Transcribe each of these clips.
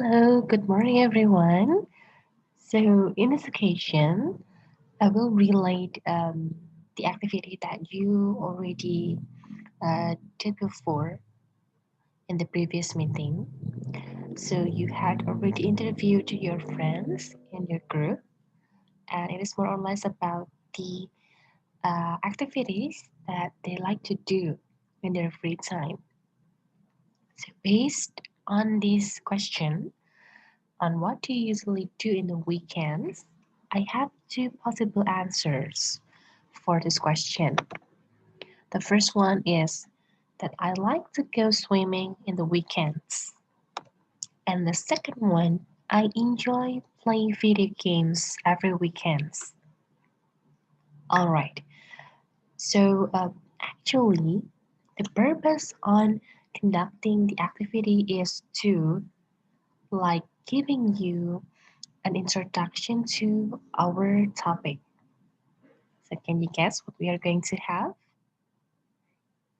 Hello, good morning, everyone. So, in this occasion, I will relate the activity that you already did before in the previous meeting. So, you had already interviewed your friends in your group, and it is more or less about the activities that they like to do in their free time. So, based on this question, on what do you usually do in the weekends, I have two possible answers for this question. The first one is that I like to go swimming in the weekends. And the second one, I enjoy playing video games every weekends. All right. So actually, the purpose on conducting the activity is to like giving you an introduction to our topic. So, can you guess what we are going to have?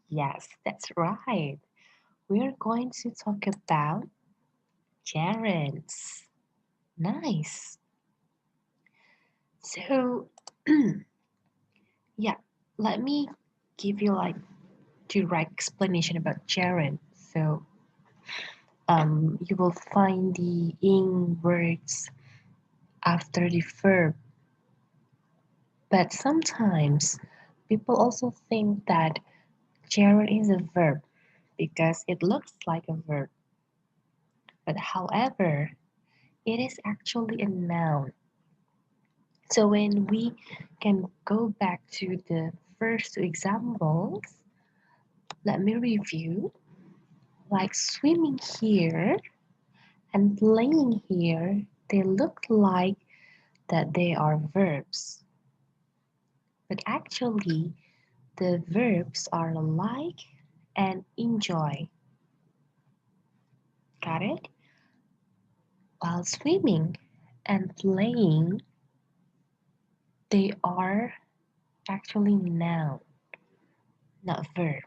Yes, that's right. We are going to talk about gerunds. Nice. So, yeah, let me give you like direct explanation about gerund. So, you will find the ing words after the verb, but sometimes people also think that gerund is a verb because it looks like a verb. But however, it is actually a noun. So when we can go back to the first two examples, let me review. Like swimming here and playing here, they look like that they are verbs. But actually, the verbs are like and enjoy. Got it? While swimming and playing, they are actually noun, not verb.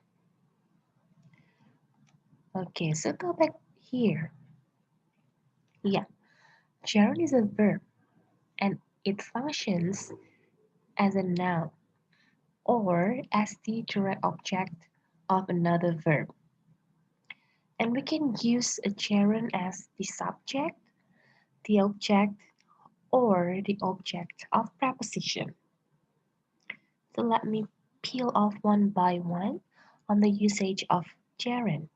Okay, so go back here. Yeah, gerund is a verb and it functions as a noun or as the direct object of another verb. And we can use a gerund as the subject, the object, or the object of preposition. So let me peel off one by one on the usage of gerund.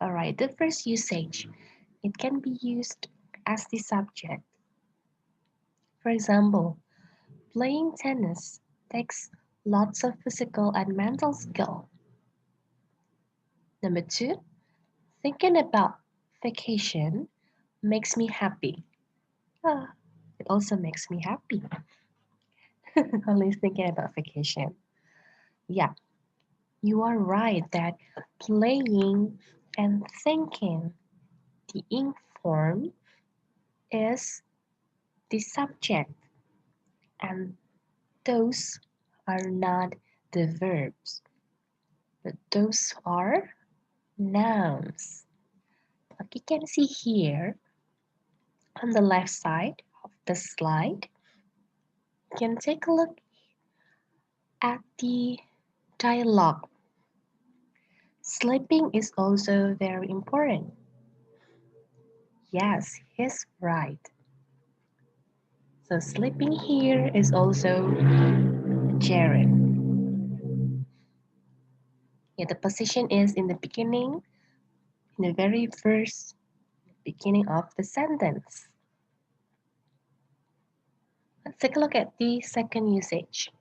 Alright, the first usage, it can be used as the subject. For example, playing tennis takes lots of physical and mental skill. Number two, thinking about vacation makes me happy. Ah, it also makes me happy. Only thinking about vacation. Yeah, you are right that playing and thinking, the ing form is the subject, and those are not the verbs, but those are nouns. Like you can see here on the left side of the slide, you can take a look at the dialogue. Sleeping is also very important. Yes, he's right. So sleeping here is also gerund. Yeah, the position is in the beginning, in the very first beginning of the sentence. Let's take a look at the second usage.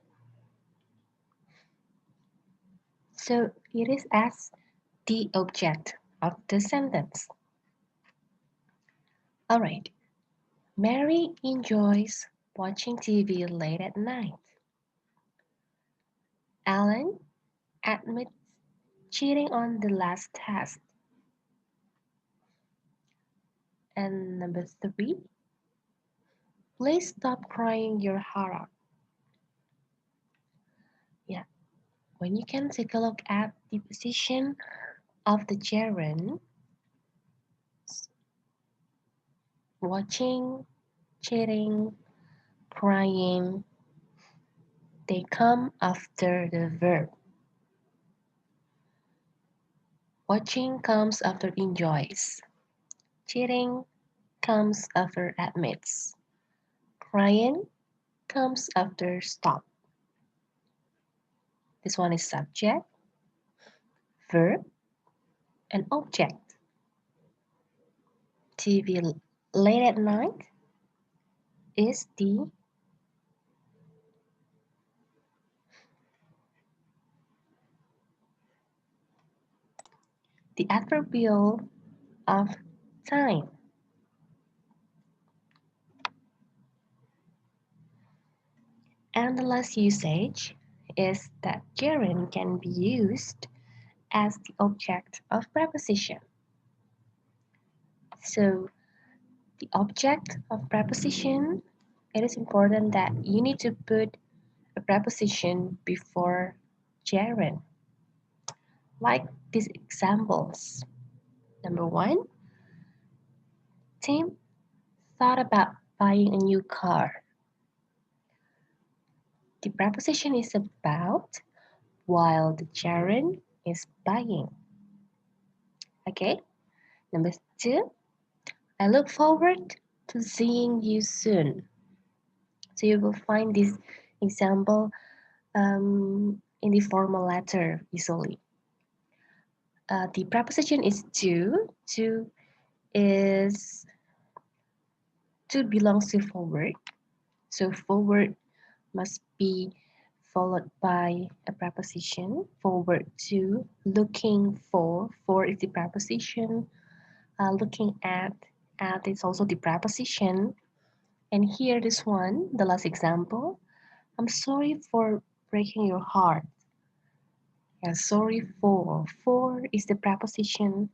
So it is as the object of the sentence. All right. Mary enjoys watching TV late at night. Alan admits cheating on the last test. And number three, please stop crying your heart out. Yeah, when you can take a look at the position of the gerund, watching, cheating, crying, they come after the verb. Watching comes after enjoys. Cheating comes after admits. Crying comes after stop. This one is subject, verb, and object. TV late at night is the adverbial of time. And the last usage is that gerund can be used as the object of preposition. So the object of preposition, it is important that you need to put a preposition before gerund. Like these examples. Number one, Tim thought about buying a new car. The preposition is about while the gerund is buying. Okay? Number two, I look forward to seeing you soon. So you will find this example in the formal letter easily. The preposition is to. Is to belongs to forward. So forward must be followed by a preposition. Forward to, looking for is the preposition. Looking at is also the preposition. And here this one, the last example, I'm sorry for breaking your heart. Yeah, sorry for is the preposition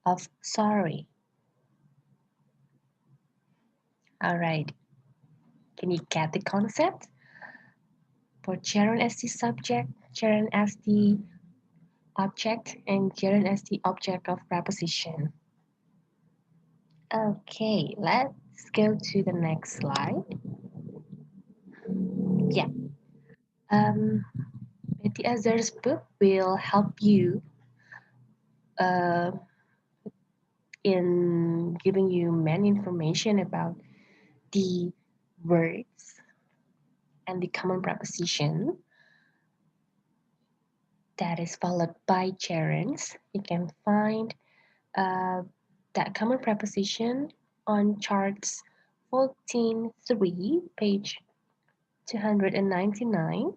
of sorry. All right, can you get the concept? For gerund as the subject, gerund as the object, and gerund as the object of preposition. Okay, let's go to the next slide. Yeah, um, the other's book will help you uh, in giving you many information about the words and the common preposition that is followed by gerunds. You can find uh, that common preposition on charts 14.3, page 299,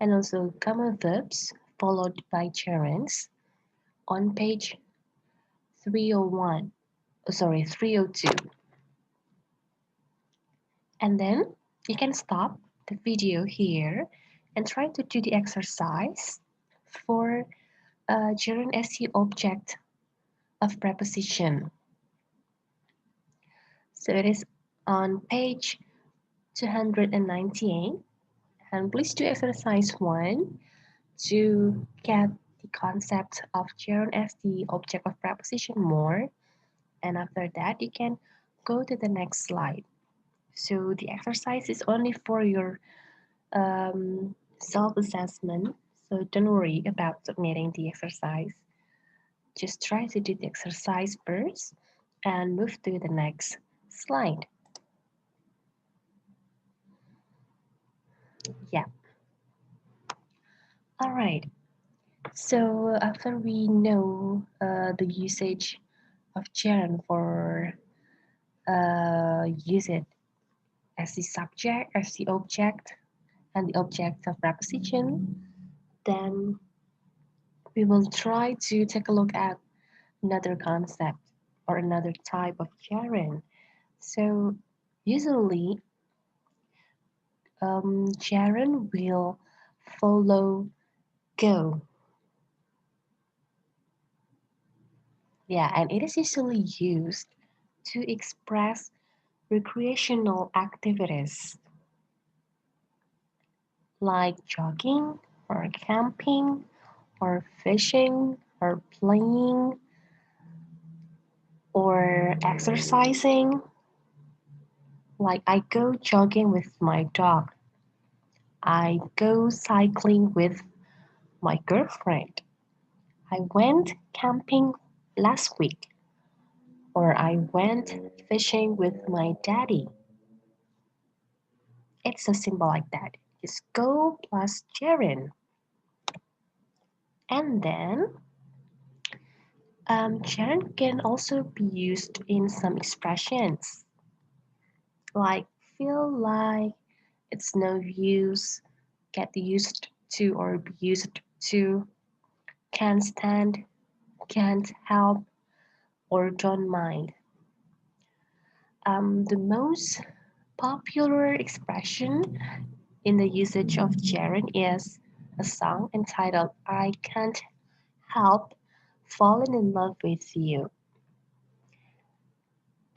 and also common verbs followed by gerunds on page 301, 302. And then you can stop the video here and try to do the exercise for gerund as the object of preposition. So it is on page 298, and please do exercise 1 to get the concept of gerund as the object of preposition more, and after that you can go to the next slide. So the exercise is only for your self-assessment, so don't worry about submitting the exercise. Just try to do the exercise first and move to the next slide. Yeah. All right. So after we know the usage of gerund for use it as the subject, as the object, and the object of preposition, then we will try to take a look at another concept or another type of gerund. So usually gerund will follow go. Yeah, and it is usually used to express recreational activities like jogging or camping or fishing or playing or exercising. Like I go jogging with my dog. I go cycling with my girlfriend. I went camping last week. Or I went fishing with my daddy. It's so simple like that. Just go plus gerund. And then gerund can also be used in some expressions like feel like, it's no use, get used to or be used to, can't stand, can't help, or don't mind. The most popular expression in the usage of gerund is a song entitled I Can't Help Falling in Love with You.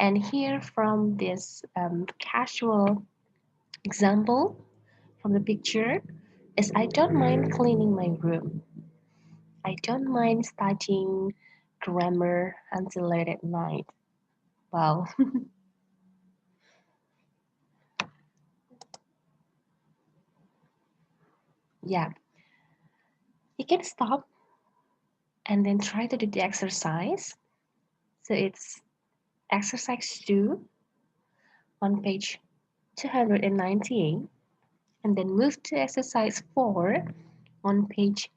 And here from this casual example from the picture is I don't mind cleaning my room. I don't mind studying grammar until late at night. Well, yeah, you can stop and then try to do the exercise. So it's exercise 2 on page 298 and then move to exercise 4 on page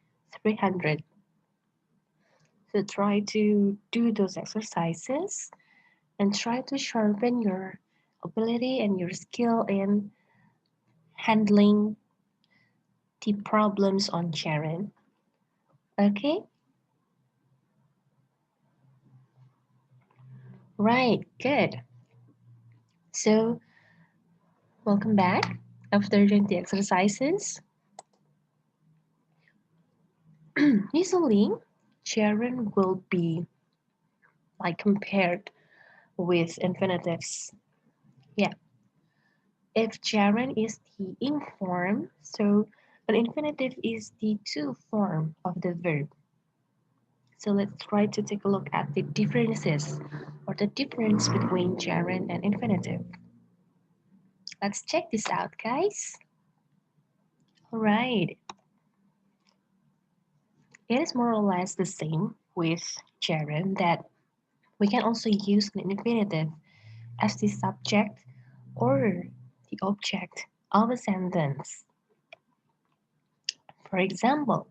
300. So try to do those exercises and try to sharpen your ability and your skill in handling the problems on Sharon. Okay? Right, good. So, welcome back. After doing the exercises, usually Sharon will be like compared with infinitives. Yeah, if gerund is the ing form, so an infinitive is the to form of the verb. So let's try to take a look at the differences or the difference between gerund and infinitive. Let's check this out, guys. All right, it is more or less the same with gerund that we can also use an infinitive as the subject or the object of a sentence. For example,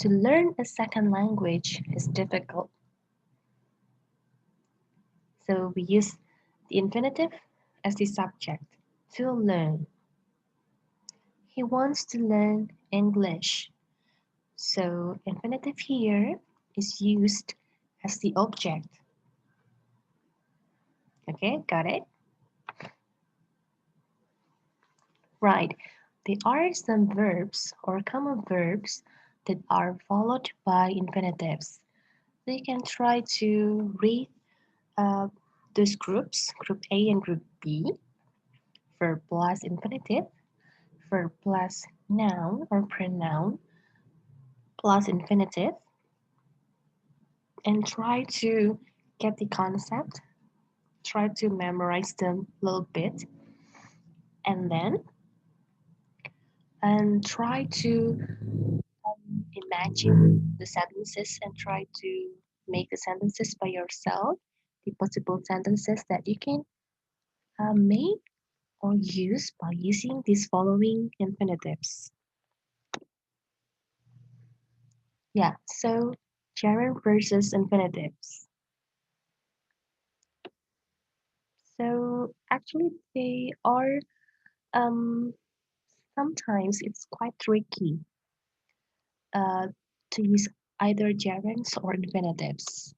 to learn a second language is difficult. So we use the infinitive as the subject. To learn. He wants to learn English. So infinitive here is used as the object. Okay, got it? Right. There are some verbs or common verbs that are followed by infinitives. So you can try to read uh, those groups, group A and group B, verb plus infinitive, verb plus noun or pronoun plus infinitive, and try to get the concept, try to memorize them a little bit, and then try to imagine the sentences and try to make the sentences by yourself, the possible sentences that you can make or use by using these following infinitives. Yeah, so gerund versus infinitives. So actually they are um, sometimes it's quite tricky uh, to use either gerunds or infinitives.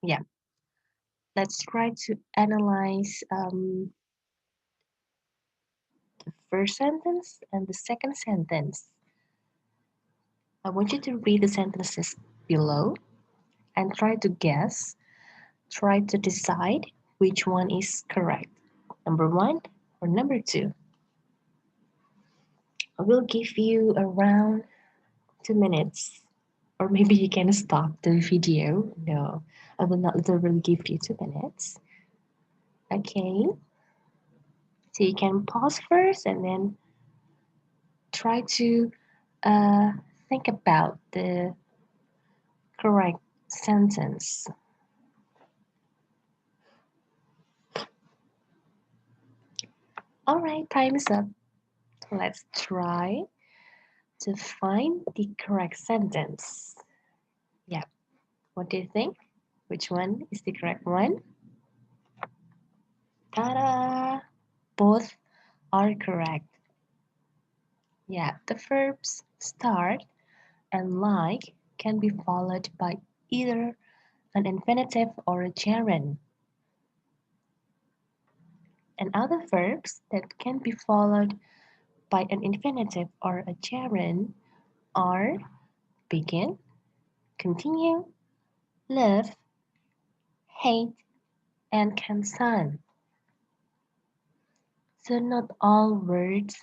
Yeah, let's try to analyze the first sentence and the second sentence. I want you to read the sentences below and try to guess, try to decide which one is correct. Number one or number two. I will give you around 2 minutes, or maybe you can stop the video. No, I will not literally give you 2 minutes. Okay, so you can pause first and then try to uh, think about the correct sentence. All right, time is up. Let's try to find the correct sentence. Yeah, what do you think? Which one is the correct one? Ta-da! Both are correct. Yeah, the verbs start and like can be followed by either an infinitive or a gerund. And other verbs that can be followed by an infinitive or a gerund are begin, continue, live, hate, and cansan. So not all words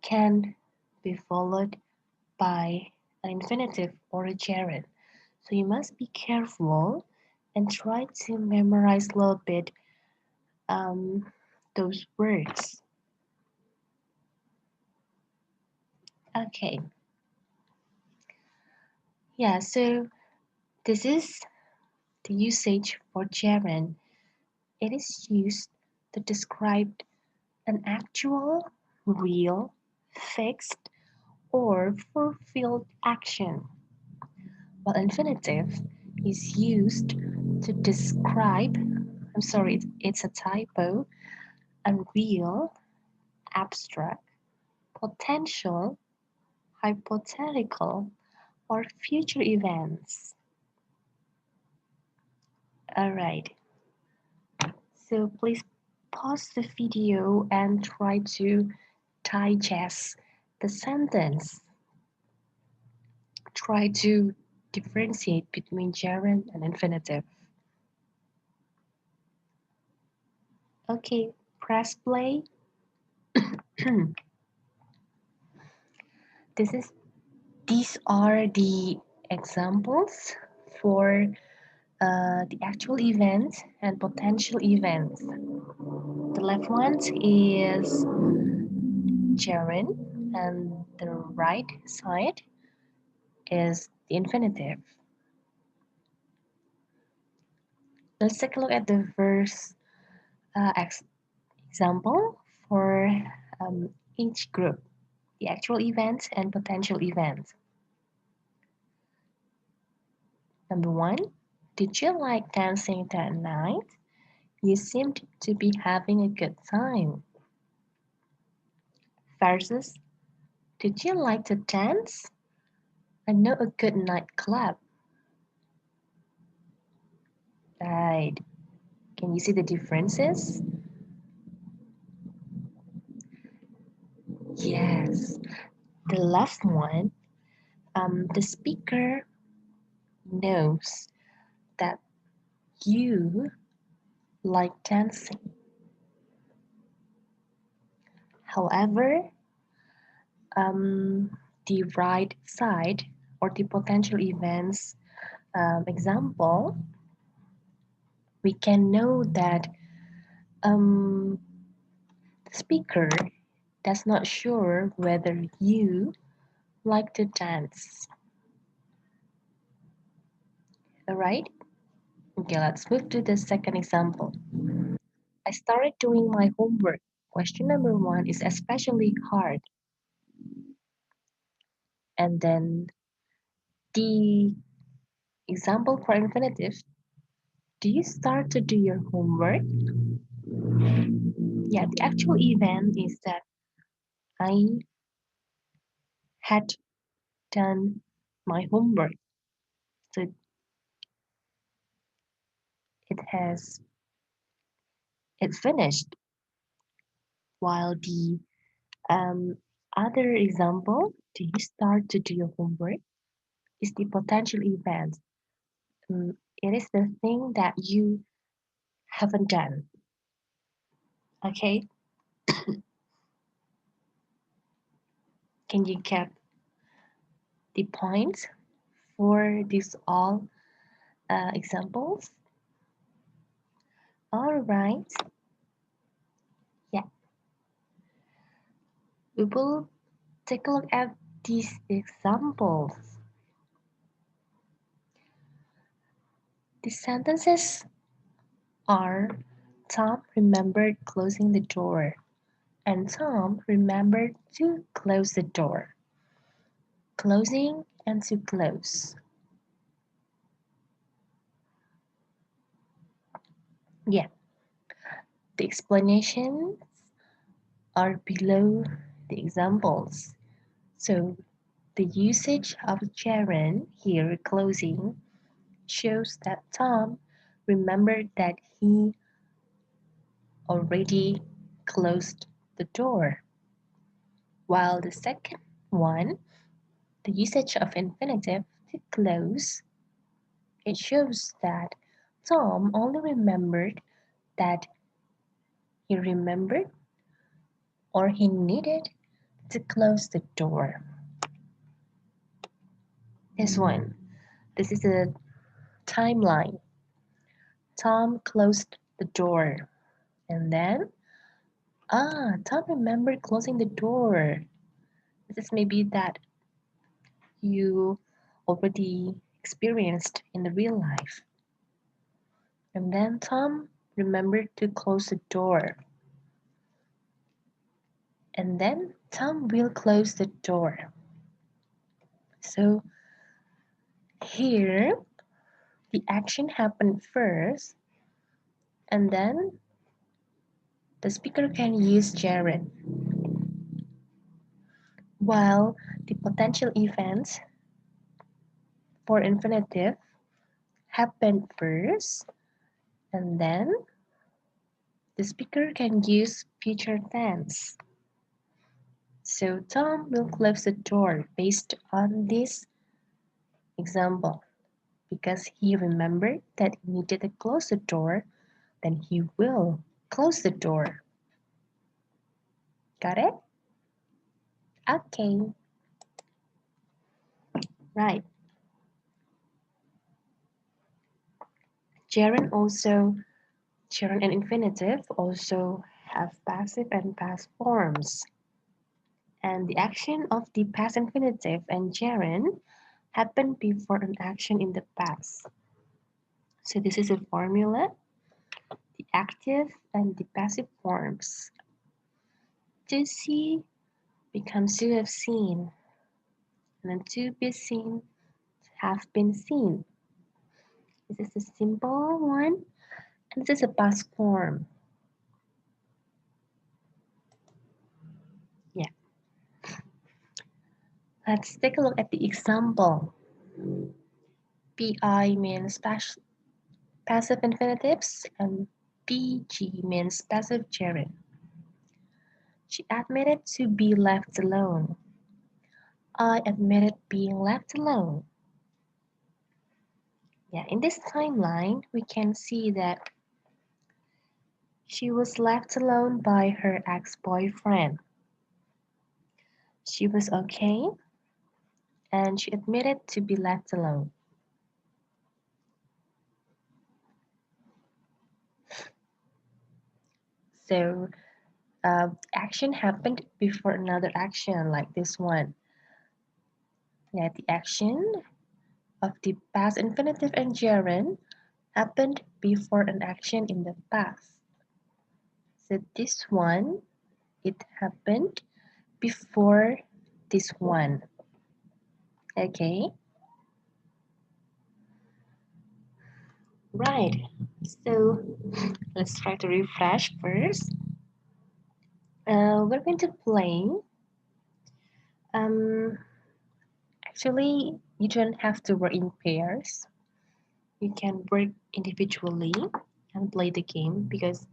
can be followed by an infinitive or a gerund. So you must be careful and try to memorize a little bit um, those words. Okay, yeah, so this is the usage for gerund. It is used to describe an actual, real, fixed, or fulfilled action, while infinitive is used to describe, I'm sorry, it's a typo, unreal, abstract, potential, hypothetical, or future events. Alright, so please pause the video and try to digest the sentence. Try to differentiate between gerund and infinitive. Okay, press play. this is These are the examples for the actual event and potential events. The left one is gerund, and the right side is the infinitive. Let's take a look at the first example for each group, the actual event and potential event. Number one, did you like dancing that night? You seemed to be having a good time. Versus, did you like to dance? I know a good nightclub. Right. Can you see the differences? Yes. The last one, the speaker knows that you like dancing. However, the right side or the potential events example, we can know that um, the speaker does not sure whether you like to dance. Alright? Okay, let's move to the second example. I started doing my homework. Question number one is especially hard. And then the example for infinitive, do you start to do your homework? Yeah, the actual event is that I had done my homework. So it has it finished. While the um, other example, do you start to do your homework? Is the potential event. It is the thing that you haven't done. Okay, can you get the points for these all examples? All right. We will take a look at these examples. The sentences are Tom remembered closing the door, and Tom remembered to close the door. Closing and to close. Yeah, the explanations are below the examples. So the usage of gerund here, closing, shows that Tom remembered that he already closed the door. While the second one, the usage of infinitive to close, it shows that Tom only remembered that he remembered or he needed to close the door. This one, this is a timeline. Tom closed the door and then, Tom remembered closing the door. This is maybe that you already experienced in the real life. And then Tom remembered to close the door. And then Tom will close the door. So here, the action happened first, and then the speaker can use gerund. While the potential events for infinitive happened first, and then the speaker can use future tense. So Tom will close the door based on this example. Because he remembered that he needed to close the door, then he will close the door. Got it? Okay. Right. Gerund and infinitive also have passive and past forms. And the action of the past infinitive and gerund happened before an action in the past. So this is a formula, the active and the passive forms. To see becomes to have seen, and then to be seen, have been seen. This is a simple one, and this is a past form. Yeah. Let's take a look at the example. PI means passive infinitives, and PG means passive gerund. She admitted to be left alone. I admitted being left alone. Yeah, in this timeline, we can see that she was left alone by her ex-boyfriend. She was okay, and she admitted to be left alone. So, action happened before another action, like this one. Yeah, the action of the past infinitive and gerund happened before an action in the past. So this one, it happened before this one. Okay, right. So let's try to refresh first. We're going to play. Um, Actually, you don't have to work in pairs. You can work individually and play the game because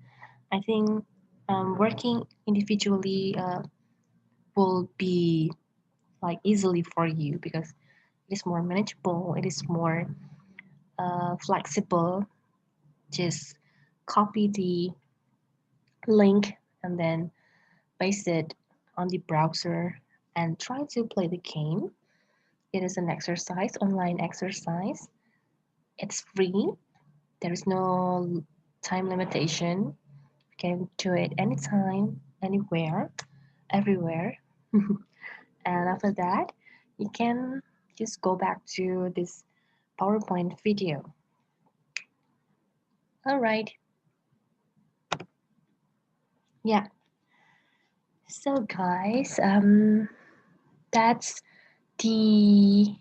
I think working individually will be like easily for you because it is more manageable, it is more flexible. Just copy the link and then paste it on the browser and try to play the game. It is an exercise, online exercise. It's free. There is no time limitation. You can do it anytime, anywhere, everywhere. And after that, you can just go back to this PowerPoint video. All right. Yeah. So guys, that's the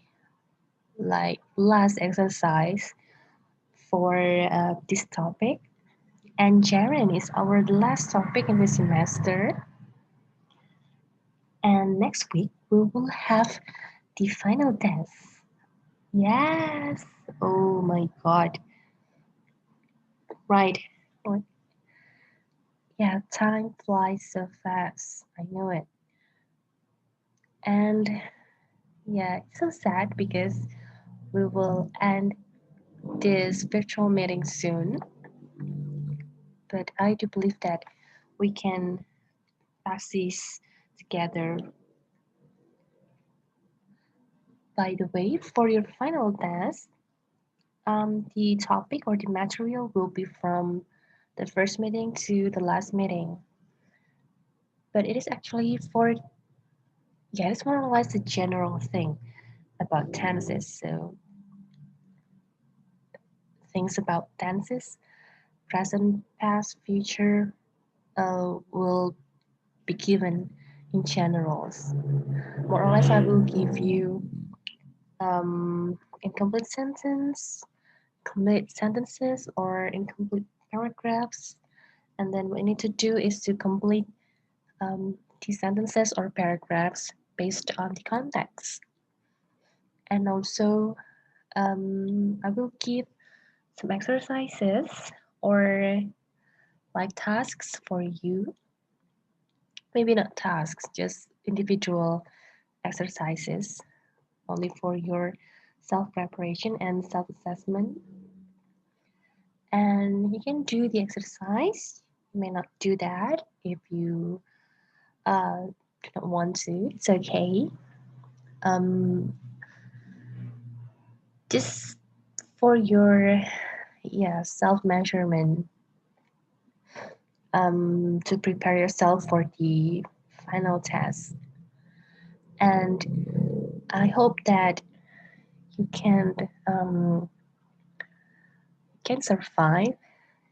last exercise for this topic. And Jaren is our last topic in the semester. And next week we will have the final test. Yes. Oh my God. Right. Oh, yeah, time flies so fast. I know it. And yeah, it's so sad because we will end this virtual meeting soon. But I do believe that we can pass this together. By the way, for your final test, the topic or the material will be from the first meeting to the last meeting. But it is actually for, yeah, it's more or less a general thing about tenses. So things about tenses, present, past, future, will be given in generals. More or less, I will give you incomplete sentence, complete sentences, or incomplete paragraphs. And then what you need to do is to complete the sentences or paragraphs based on the context. And also, I will give some exercises or like tasks for you. Maybe not tasks, just individual exercises only for your self preparation and self assessment. And you can do the exercise. You may not do that if you do not want to. It's okay. Um, just for your self measurement, to prepare yourself for the final test. And I hope that you can survive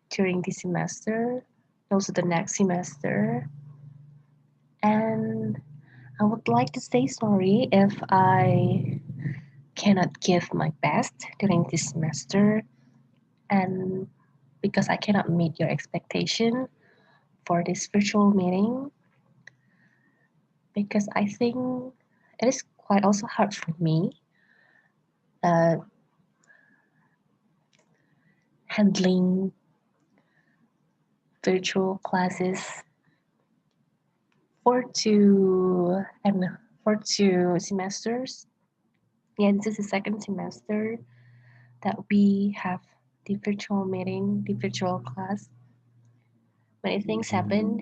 during this semester, also the next semester. And I would like to say sorry if I cannot give my best during this semester, and because I cannot meet your expectation for this virtual meeting, because I think it is quite also hard for me uh, handling virtual classes for two semesters. Yeah, this is the second semester that we have the virtual meeting, the virtual class. Many things happened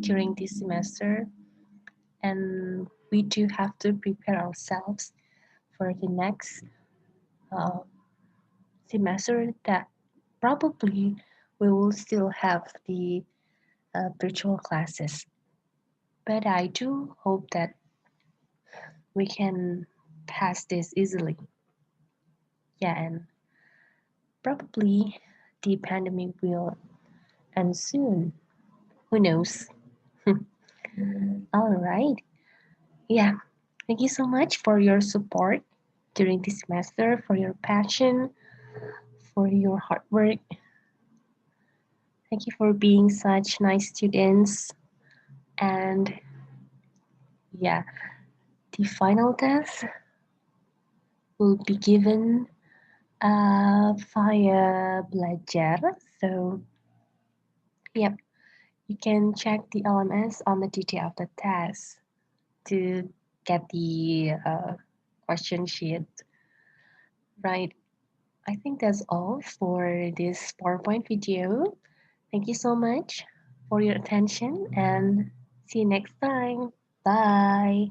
during this semester, and we do have to prepare ourselves for the next uh, semester that probably we will still have the virtual classes. But I do hope that we can pass this easily. Yeah, and probably the pandemic will end soon. Who knows? All right. Yeah. Thank you so much for your support during this semester, for your passion, for your hard work. Thank you for being such nice students. And yeah, the final test will be given via Belajar. So, yep, you can check the LMS on the detail of the test to get the question sheet. Right. I think that's all for this PowerPoint video. Thank you so much for your attention and see you next time. Bye.